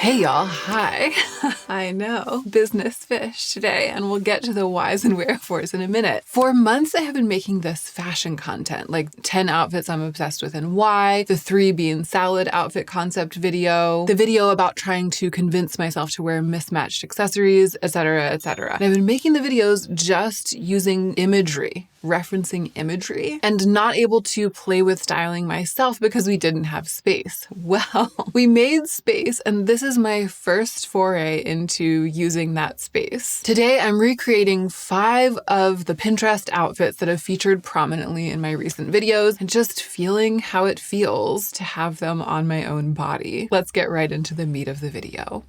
Hey y'all, hi. I know, business fish today, and we'll get to the whys and wherefores in a minute. For months, I have been making this fashion content, like 10 outfits I'm obsessed with and why, the 3 bean salad outfit concept video, the video about trying to convince myself to wear mismatched accessories, etc., etc. And I've been making the videos just using imagery, referencing imagery, and not able to play with styling myself because we didn't have space. Well, we made space, and this is my first foray into using that space. Today, I'm recreating 5 of the Pinterest outfits that have featured prominently in my recent videos and just feeling how it feels to have them on my own body. Let's get right into the meat of the video.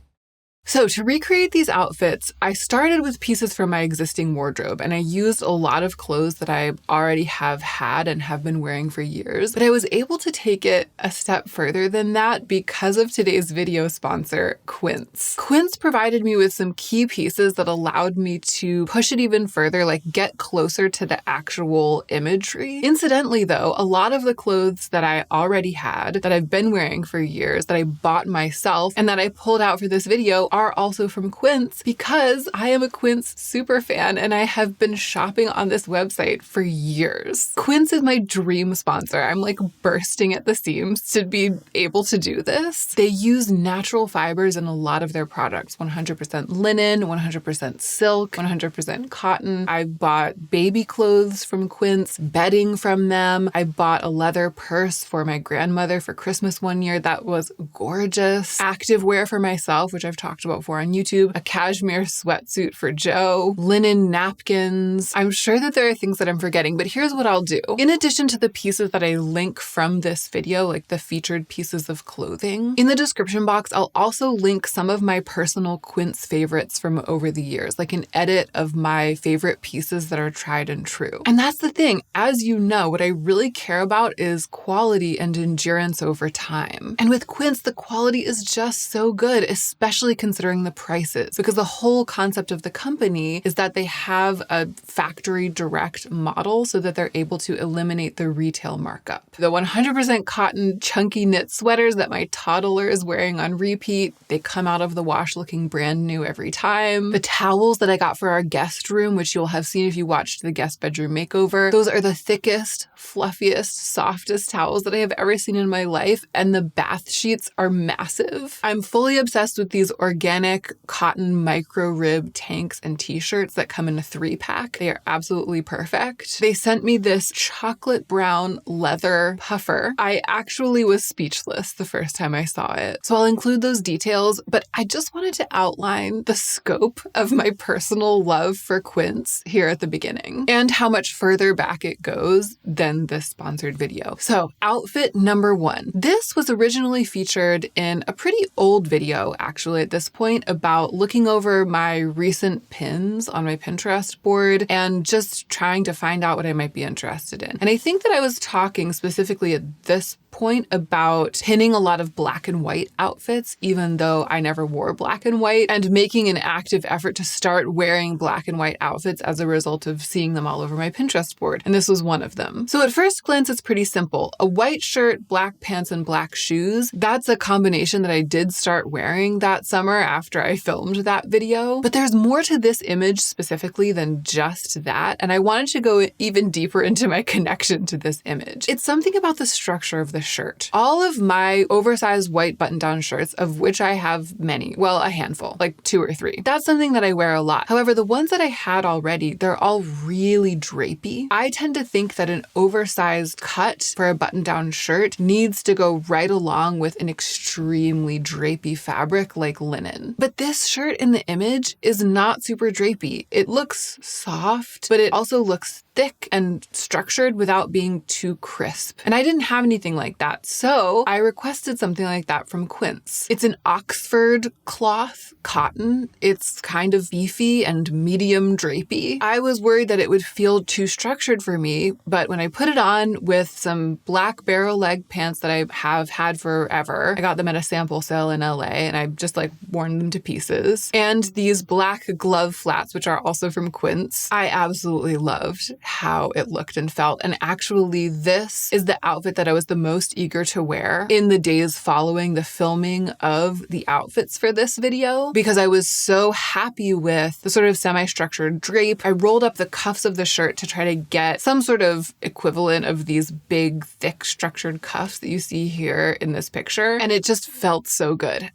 So to recreate these outfits, I started with pieces from my existing wardrobe, and I used a lot of clothes that I already have had and have been wearing for years, but I was able to take it a step further than that because of today's video sponsor, Quince. Quince provided me with some key pieces that allowed me to push it even further, like get closer to the actual imagery. Incidentally though, a lot of the clothes that I already had, that I've been wearing for years, that I bought myself, and that I pulled out for this video are also from Quince because I am a Quince super fan and I have been shopping on this website for years. Quince is my dream sponsor. I'm like bursting at the seams to be able to do this. They use natural fibers in a lot of their products, 100% linen, 100% silk, 100% cotton. I bought baby clothes from Quince, bedding from them. I bought a leather purse for my grandmother for Christmas one year. That was gorgeous. Activewear for myself, which I've talked about before on YouTube, a cashmere sweatsuit for Joe, linen napkins. I'm sure that there are things that I'm forgetting, but here's what I'll do. In addition to the pieces that I link from this video, like the featured pieces of clothing, in the description box, I'll also link some of my personal Quince favorites from over the years, like an edit of my favorite pieces that are tried and true. And that's the thing. As you know, what I really care about is quality and endurance over time. And with Quince, the quality is just so good, especially considering the prices, because the whole concept of the company is that they have a factory direct model so that they're able to eliminate the retail markup. The 100% cotton chunky knit sweaters that my toddler is wearing on repeat, they come out of the wash looking brand new every time. The towels that I got for our guest room, which you'll have seen if you watched the guest bedroom makeover, those are the thickest, fluffiest, softest towels that I have ever seen in my life, and the bath sheets are massive. I'm fully obsessed with these organic cotton micro rib tanks and t-shirts that come in a 3-pack. They are absolutely perfect. They sent me this chocolate brown leather puffer. I actually was speechless the first time I saw it. So I'll include those details, but I just wanted to outline the scope of my personal love for Quince here at the beginning and how much further back it goes than this sponsored video. So outfit number 1. This was originally featured in a pretty old video actually at this point about looking over my recent pins on my Pinterest board and just trying to find out what I might be interested in. And I think that I was talking specifically at this point about pinning a lot of black and white outfits, even though I never wore black and white, and making an active effort to start wearing black and white outfits as a result of seeing them all over my Pinterest board. And this was one of them. So at first glance, it's pretty simple. A white shirt, black pants, and black shoes. That's a combination that I did start wearing that summer after I filmed that video. But there's more to this image specifically than just that. And I wanted to go even deeper into my connection to this image. It's something about the structure of the shirt. All of my oversized white button-down shirts, of which I have many, well, a handful, like 2 or 3. That's something that I wear a lot. However, the ones that I had already, they're all really drapey. I tend to think that an oversized cut for a button-down shirt needs to go right along with an extremely drapey fabric like linen. But this shirt in the image is not super drapey. It looks soft, but it also looks thick and structured without being too crisp. And I didn't have anything like that. So I requested something like that from Quince. It's an Oxford cloth cotton. It's kind of beefy and medium drapey. I was worried that it would feel too structured for me, but when I put it on with some black barrel leg pants that I have had forever, I got them at a sample sale in LA and I just like worn them to pieces. And these black glove flats, which are also from Quince, I absolutely loved how it looked and felt. And actually, this is the outfit that I was the most eager to wear in the days following the filming of the outfits for this video, because I was so happy with the sort of semi-structured drape. I rolled up the cuffs of the shirt to try to get some sort of equivalent of these big, thick, structured cuffs that you see here in this picture, and it just felt so good.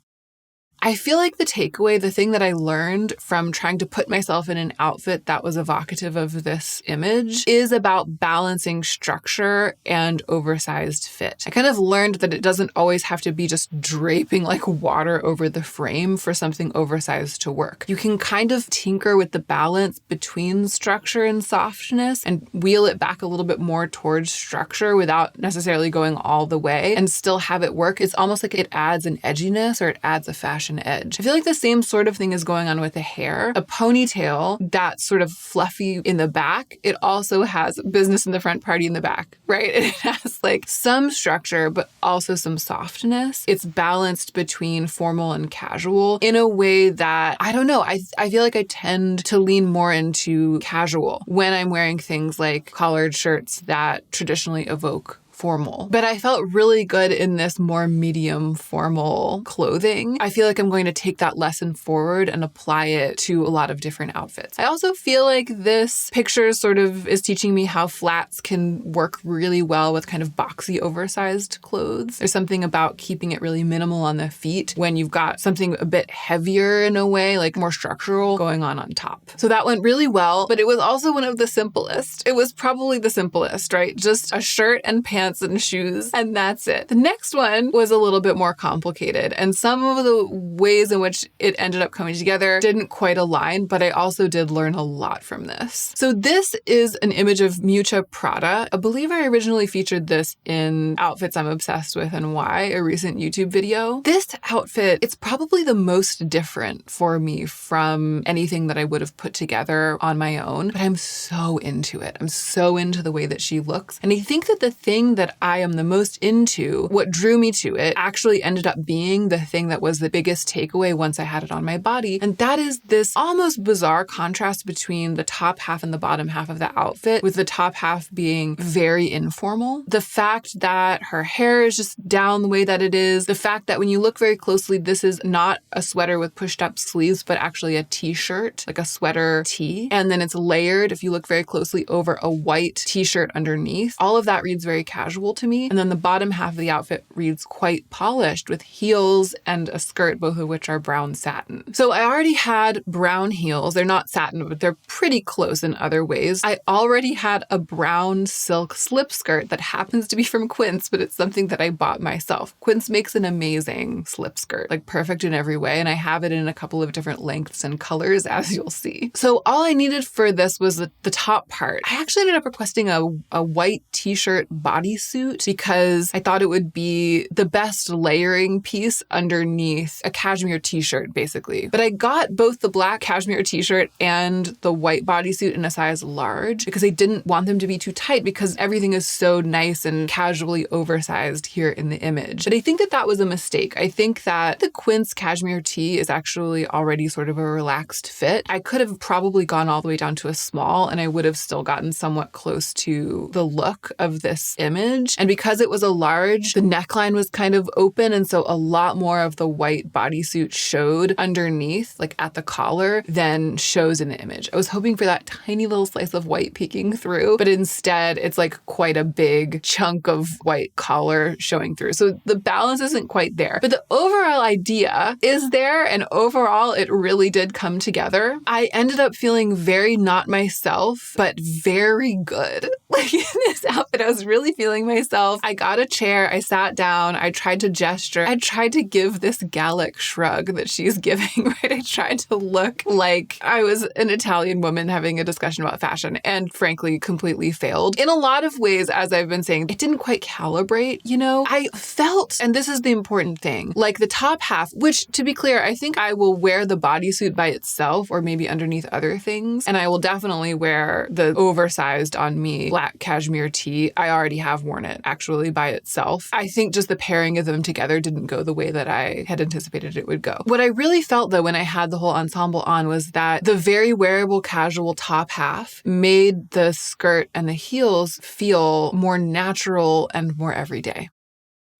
I feel like the takeaway, the thing that I learned from trying to put myself in an outfit that was evocative of this image is about balancing structure and oversized fit. I kind of learned that it doesn't always have to be just draping like water over the frame for something oversized to work. You can kind of tinker with the balance between structure and softness and wheel it back a little bit more towards structure without necessarily going all the way and still have it work. It's almost like it adds an edginess or it adds a fashion edge. I feel like the same sort of thing is going on with the hair. A ponytail that's sort of fluffy in the back, it also has business in the front, party in the back, right? It has like some structure, but also some softness. It's balanced between formal and casual in a way that, I don't know, I feel like I tend to lean more into casual when I'm wearing things like collared shirts that traditionally evoke formal. But I felt really good in this more medium formal clothing. I feel like I'm going to take that lesson forward and apply it to a lot of different outfits. I also feel like this picture sort of is teaching me how flats can work really well with kind of boxy, oversized clothes. There's something about keeping it really minimal on the feet when you've got something a bit heavier in a way, like more structural going on top. So that went really well, but it was also one of the simplest. It was probably the simplest, right? Just a shirt and pants and shoes, and that's it. The next one was a little bit more complicated, and some of the ways in which it ended up coming together didn't quite align, but I also did learn a lot from this. So this is an image of Miuccia Prada. I believe I originally featured this in Outfits I'm Obsessed With and Why, a recent YouTube video. This outfit, it's probably the most different for me from anything that I would have put together on my own, but I'm so into it. I'm so into the way that she looks, and I think that the thing that I am the most into, what drew me to it, actually ended up being the thing that was the biggest takeaway once I had it on my body. And that is this almost bizarre contrast between the top half and the bottom half of the outfit, with the top half being very informal. The fact that her hair is just down the way that it is, the fact that when you look very closely, this is not a sweater with pushed up sleeves, but actually a t-shirt, like a sweater tee. And then it's layered, if you look very closely, over a white t-shirt underneath. All of that reads very casual to me. And then the bottom half of the outfit reads quite polished with heels and a skirt, both of which are brown satin. So I already had brown heels. They're not satin, but they're pretty close in other ways. I already had a brown silk slip skirt that happens to be from Quince, but it's something that I bought myself. Quince makes an amazing slip skirt, like perfect in every way. And I have it in a couple of different lengths and colors, as you'll see. So all I needed for this was the top part. I actually ended up requesting a white t-shirt bodysuit because I thought it would be the best layering piece underneath a cashmere t-shirt, basically. But I got both the black cashmere t-shirt and the white bodysuit in a size large because I didn't want them to be too tight because everything is so nice and casually oversized here in the image. But I think that that was a mistake. I think that the Quince cashmere tee is actually already sort of a relaxed fit. I could have probably gone all the way down to a small and I would have still gotten somewhat close to the look of this image. And because it was a large, the neckline was kind of open, and so a lot more of the white bodysuit showed underneath, like at the collar, than shows in the image. I was hoping for that tiny little slice of white peeking through, but instead it's like quite a big chunk of white collar showing through. So the balance isn't quite there, but the overall idea is there, and overall it really did come together. I ended up feeling very not myself, but very good. Like in this outfit, I was really feeling myself. I got a chair, I sat down, I tried to gesture, I tried to give this Gallic shrug that she's giving, right? I tried to look like I was an Italian woman having a discussion about fashion, and frankly, completely failed. In a lot of ways, as I've been saying, it didn't quite calibrate, you know? I felt, and this is the important thing, like the top half, which to be clear, I think I will wear the bodysuit by itself or maybe underneath other things, and I will definitely wear the oversized on me black cashmere tee. I already have have worn it actually by itself. I think just the pairing of them together didn't go the way that I had anticipated it would go. What I really felt though when I had the whole ensemble on was that the very wearable casual top half made the skirt and the heels feel more natural and more everyday.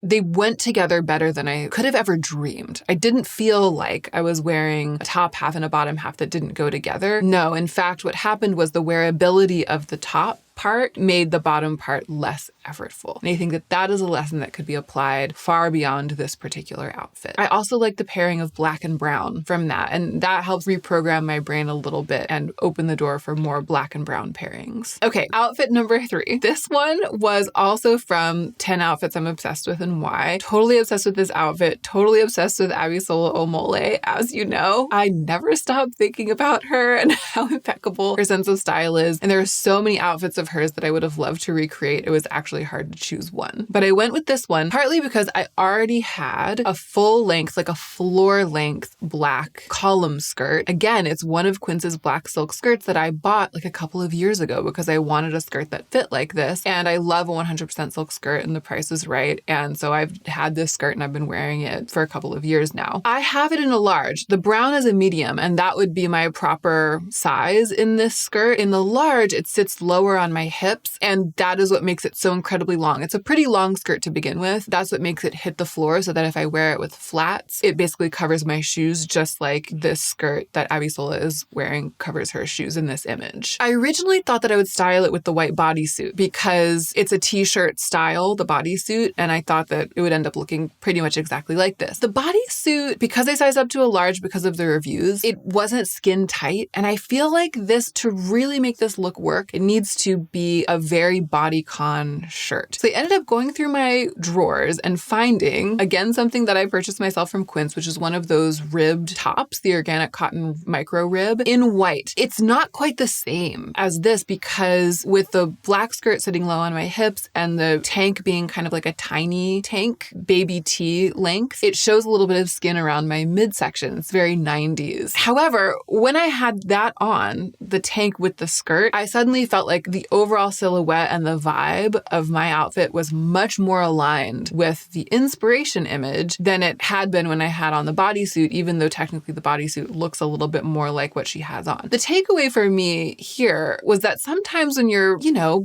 They went together better than I could have ever dreamed. I didn't feel like I was wearing a top half and a bottom half that didn't go together. No, in fact, what happened was the wearability of the top part made the bottom part less effortful. And I think that that is a lesson that could be applied far beyond this particular outfit. I also like the pairing of black and brown from that, and that helps reprogram my brain a little bit and open the door for more black and brown pairings. Okay, outfit number 3. This one was also from 10 Outfits I'm Obsessed With and Why. Totally obsessed with this outfit, totally obsessed with Abisola Omole. As you know, I never stop thinking about her and how impeccable her sense of style is. And there are so many outfits of hers that I would have loved to recreate. It was actually hard to choose one. But I went with this one partly because I already had a full length, like a floor length black column skirt. Again, it's one of Quince's black silk skirts that I bought like a couple of years ago because I wanted a skirt that fit like this. And I love a 100% silk skirt and the price is right. And so I've had this skirt and I've been wearing it for a couple of years now. I have it in a large. The brown is a medium and that would be my proper size in this skirt. In the large, it sits lower on my hips, and that is what makes it so incredibly long. It's a pretty long skirt to begin with. That's what makes it hit the floor so that if I wear it with flats, it basically covers my shoes just like this skirt that Abisola is wearing covers her shoes in this image. I originally thought that I would style it with the white bodysuit because it's a t-shirt style, the bodysuit, and I thought that it would end up looking pretty much exactly like this. The bodysuit, because I sized up to a large because of the reviews, it wasn't skin tight, and I feel like this, to really make this look work, it needs to be a very bodycon shirt. So I ended up going through my drawers and finding, again, something that I purchased myself from Quince, which is one of those ribbed tops, the organic cotton micro rib in white. It's not quite the same as this because with the black skirt sitting low on my hips and the tank being kind of like a tiny tank, baby tee length, it shows a little bit of skin around my midsection. It's very 90s. However, when I had that on, the tank with the skirt, I suddenly felt like the overall silhouette and the vibe of my outfit was much more aligned with the inspiration image than it had been when I had on the bodysuit, even though technically the bodysuit looks a little bit more like what she has on. The takeaway for me here was that sometimes when you're,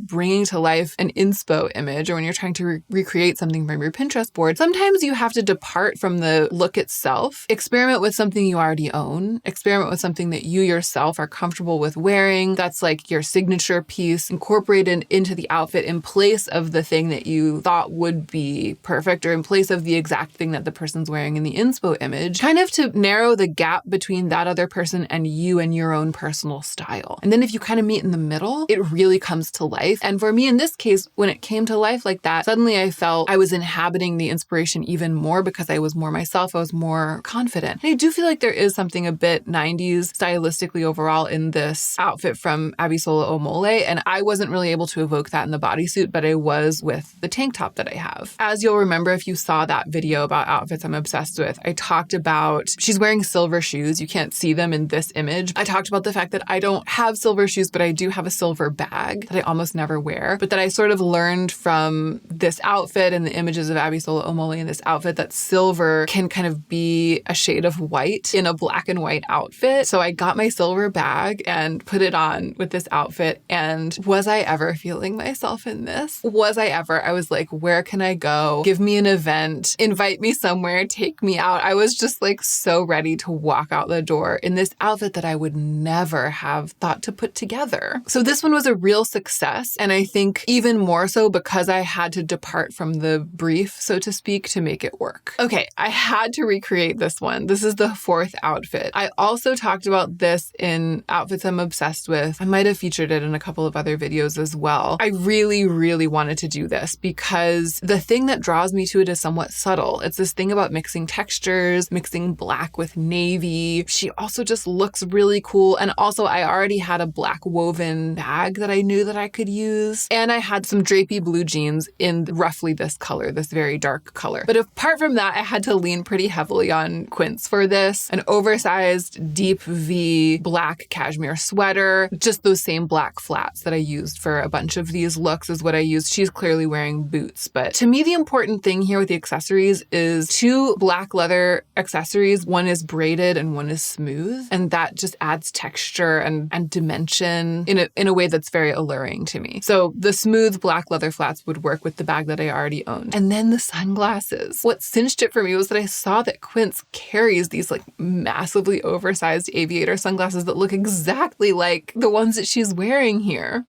bringing to life an inspo image or when you're trying to recreate something from your Pinterest board, sometimes you have to depart from the look itself, experiment with something you already own, experiment with something that you yourself are comfortable with wearing, that's like your signature piece, incorporated into the outfit in place of the thing that you thought would be perfect or in place of the exact thing that the person's wearing in the inspo image, kind of to narrow the gap between that other person and you and your own personal style. And then if you kind of meet in the middle, it really comes to life. And for me in this case, when it came to life like that, suddenly I felt I was inhabiting the inspiration even more because I was more myself. I was more confident. And I do feel like there is something a bit 90s stylistically overall in this outfit from Abisola Omole. And I wasn't really able to evoke that in the bodysuit, but I was with the tank top that I have. As you'll remember, if you saw that video about outfits I'm obsessed with, I talked about she's wearing silver shoes. You can't see them in this image. I talked about the fact that I don't have silver shoes, but I do have a silver bag that I almost never wear, but that I sort of learned from this outfit and the images of Abisola Omole in this outfit that silver can kind of be a shade of white in a black and white outfit. So I got my silver bag and put it on with this outfit. And was I ever feeling myself in this? Was I ever? I was like, where can I go? Give me an event, invite me somewhere, take me out. I was just like so ready to walk out the door in this outfit that I would never have thought to put together. So this one was a real success. And I think even more so because I had to depart from the brief, so to speak, to make it work. Okay, I had to recreate this one. This is the 4th outfit. I also talked about this in Outfits I'm Obsessed With. I might have featured it in a couple of other videos as well. I really, really wanted to do this because the thing that draws me to it is somewhat subtle. It's this thing about mixing textures, mixing black with navy. She also just looks really cool. And also I already had a black woven bag that I knew that I could use. And I had some drapey blue jeans in roughly this color, this very dark color. But apart from that, I had to lean pretty heavily on Quince for this. An oversized deep V black cashmere sweater, just those same black flats that I used for a bunch of these looks is what I used. She's clearly wearing boots. But to me, the important thing here with the accessories is 2 black leather accessories. One is braided and one is smooth. And that just adds texture and dimension in a way that's very alluring to me. So the smooth black leather flats would work with the bag that I already owned. And then the sunglasses. What cinched it for me was that I saw that Quince carries these like massively oversized aviator sunglasses that look exactly like the ones that she's wearing here.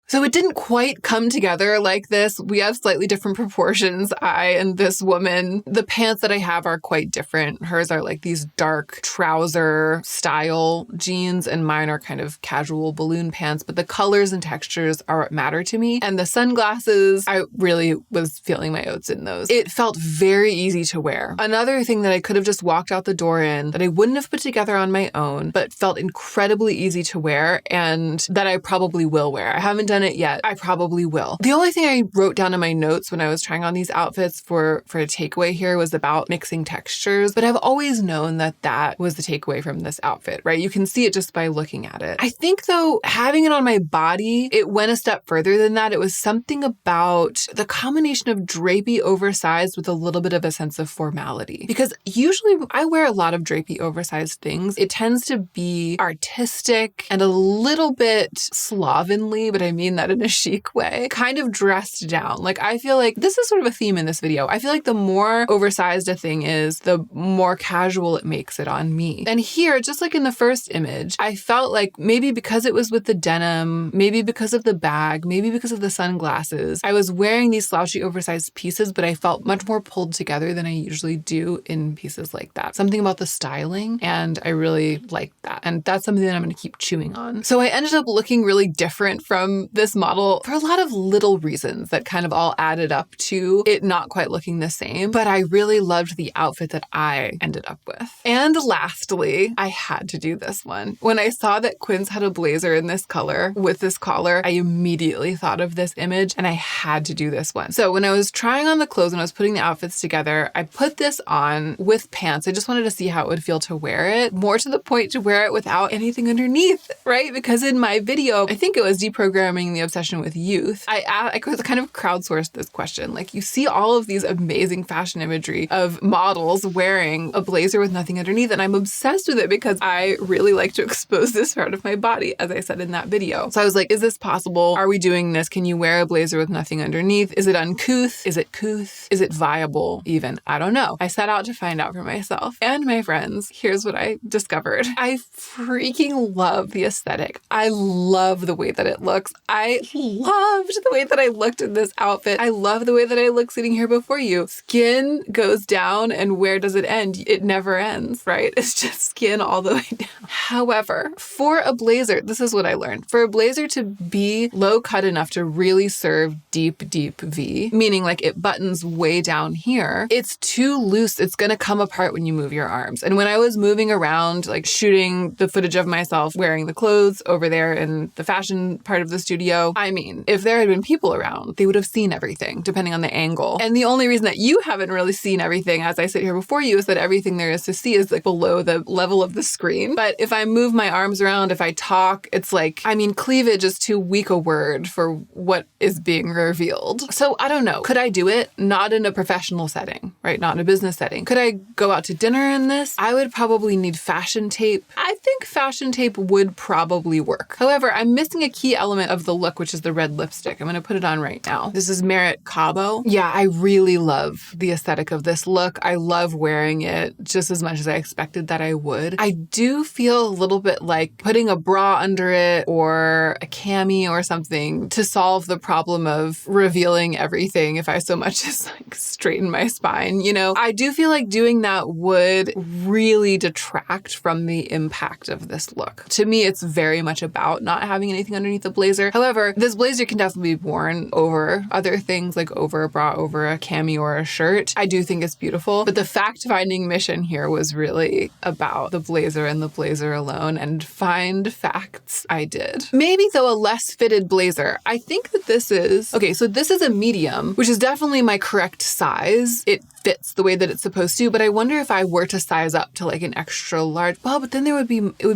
So it didn't quite come together like this. We have slightly different proportions, I and this woman. The pants that I have are quite different. Hers are like these dark trouser style jeans and mine are kind of casual balloon pants, but the colors and textures are what matter to me. And the sunglasses, I really was feeling my oats in those. It felt very easy to wear. Another thing that I could have just walked out the door in that I wouldn't have put together on my own, but felt incredibly easy to wear and that I probably will wear. I haven't done it yet. I probably will. The only thing I wrote down in my notes when I was trying on these outfits for a takeaway here was about mixing textures, but I've always known that was the takeaway from this outfit, right? You can see it just by looking at it. I think though, having it on my body, it went a step further than that. It was something about the combination of drapey oversized with a little bit of a sense of formality. Because usually I wear a lot of drapey oversized things. It tends to be artistic and a little bit slovenly, but I mean that in a chic way, kind of dressed down. Like I feel like this is sort of a theme in this video. I feel like the more oversized a thing is, the more casual it makes it on me. And here, just like in the first image, I felt like maybe because it was with the denim, maybe because of the bag, maybe because of the sunglasses, I was wearing these slouchy oversized pieces, but I felt much more pulled together than I usually do in pieces like that. Something about the styling, and I really liked that. And that's something that I'm going to keep chewing on. So I ended up looking really different from this model for a lot of little reasons that kind of all added up to it not quite looking the same, but I really loved the outfit that I ended up with. And lastly, I had to do this one. When I saw that Quince had a blazer in this color with this collar, I immediately thought of this image and I had to do this one. So when I was trying on the clothes, when I was putting the outfits together, I put this on with pants. I just wanted to see how it would feel to wear it, more to the point to wear it without anything underneath, right? Because in my video, I think it was deprogramming the obsession with youth, I kind of crowdsourced this question. Like you see all of these amazing fashion imagery of models wearing a blazer with nothing underneath, and I'm obsessed with it because I really like to expose this part of my body, as I said in that video. So I was like, is this possible? Are we doing this? Can you wear a blazer with nothing underneath? Is it uncouth? Is it couth? Is it viable even? I don't know. I set out to find out for myself. And my friends, here's what I discovered. I freaking love the aesthetic. I love the way that it looks. I loved the way that I looked in this outfit. I love the way that I look sitting here before you. Skin goes down, and where does it end? It never ends, right? It's just skin all the way down. However, for a blazer, this is what I learned. For a blazer to be low cut enough to really serve deep V, meaning like it buttons way down here, it's too loose. It's going to come apart when you move your arms. And when I was moving around, like shooting the footage of myself wearing the clothes over there in the fashion part of the studio, I mean, if there had been people around, they would have seen everything, depending on the angle. And the only reason that you haven't really seen everything as I sit here before you is that everything there is to see is like below the level of the screen. But if I move my arms around, if I talk, it's like, I mean, cleavage is too weak a word for what is being revealed. So I don't know. Could I do it? Not in a professional setting, right? Not in a business setting. Could I go out to dinner in this? I would probably need fashion tape. I think fashion tape would probably work. However, I'm missing a key element of the look, which is the red lipstick. I'm going to put it on right now. This is Merit Cabo. Yeah, I really love the aesthetic of this look. I love wearing it just as much as I expected that I would. I do feel a little bit like putting a bra under it or a cami or something to solve the problem of revealing everything if I so much as like straighten my spine. You know, I do feel like doing that would really detract from the impact of this look. To me, it's very much about not having anything underneath the blazer. However, this blazer can definitely be worn over other things, like over a bra, over a cami or a shirt. I do think it's beautiful, but the fact-finding mission here was really about the blazer and the blazer alone, and find facts I did. Maybe though a less fitted blazer. I think that this is, okay, so this is a medium, which is definitely my correct size. It fits the way that it's supposed to, but I wonder if I were to size up to like an extra large, well, but then it would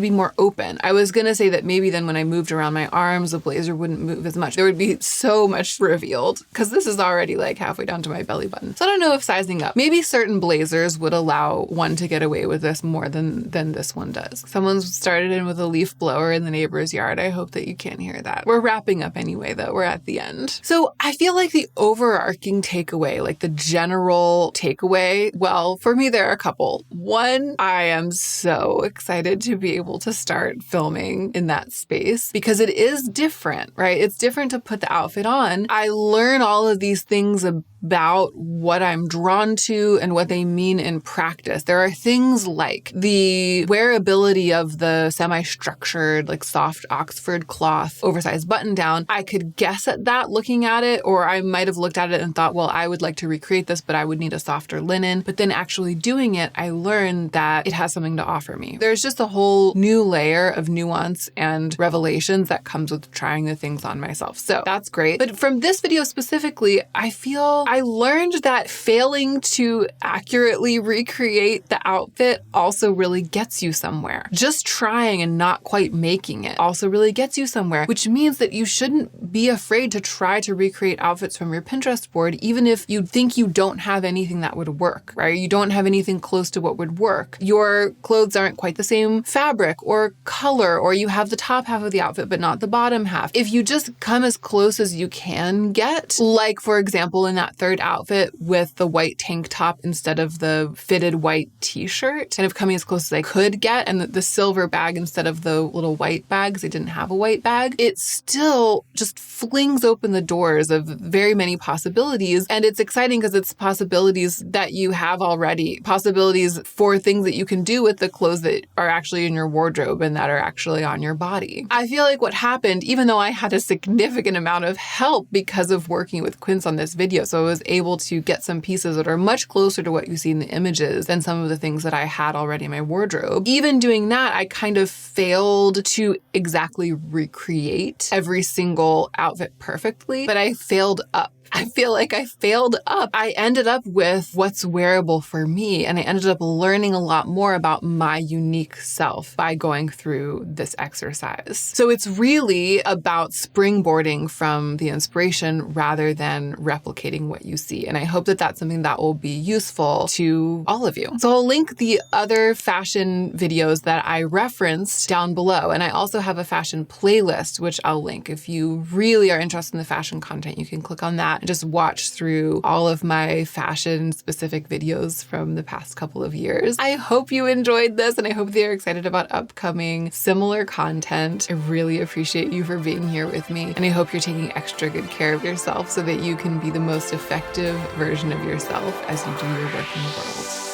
be more open. I was going to say that maybe then when I moved around my arms, the blazer wouldn't move as much. There would be so much revealed because this is already like halfway down to my belly button. So I don't know if sizing up, maybe certain blazers would allow one to get away with this more than this one does. Someone's started in with a leaf blower in the neighbor's yard. I hope that you can't hear that. We're wrapping up anyway, though. We're at the end. So I feel like the overarching takeaway, like the general takeaway, well, for me, there are a couple. One, I am so excited to be able to start filming in that space because it is different, right? It's different to put the outfit on. I learn all of these things about what I'm drawn to and what they mean in practice. There are things like the wearability of the semi-structured, like soft Oxford cloth, oversized button down. I could guess at that looking at it, or I might have looked at it and thought, well, I would like to recreate this, but I would need a softer linen. But then actually doing it, I learned that it has something to offer me. There's just a whole new layer of nuance and revelations that comes with trying the things on myself. So that's great. But from this video specifically, I feel I learned that failing to accurately recreate the outfit also really gets you somewhere. Just trying and not quite making it also really gets you somewhere, which means that you shouldn't be afraid to try to recreate outfits from your Pinterest board, even if you think you don't have anything that would work, right? You don't have anything close to what would work. Your clothes aren't quite the same fabric or color, or you have the top half of the outfit but not the bottom half. If you just come as close as you can get, like for example in that third outfit with the white tank top instead of the fitted white t-shirt, kind of coming as close as I could get, and the silver bag instead of the little white bags. They didn't have a white bag. It still just flings open the doors of very many possibilities, and it's exciting because it's possibilities that you have already, possibilities for things that you can do with the clothes that are actually in your wardrobe and that are actually on your body. I feel like what happened, even though I had a significant amount of help because of working with Quince on this video, so I was able to get some pieces that are much closer to what you see in the images than some of the things that I had already in my wardrobe. Even doing that, I kind of failed to exactly recreate every single outfit perfectly, but I failed up. I feel like I failed up. I ended up with what's wearable for me, and I ended up learning a lot more about my unique self by going through this exercise. So it's really about springboarding from the inspiration rather than replicating what you see. And I hope that that's something that will be useful to all of you. So I'll link the other fashion videos that I referenced down below. And I also have a fashion playlist, which I'll link. If you really are interested in the fashion content, you can click on that and just watch through all of my fashion specific videos from the past couple of years. I hope you enjoyed this, and I hope that you're excited about upcoming similar content. I really appreciate you for being here with me, and I hope you're taking extra good care of yourself so that you can be the most effective version of yourself as you do your work in the world.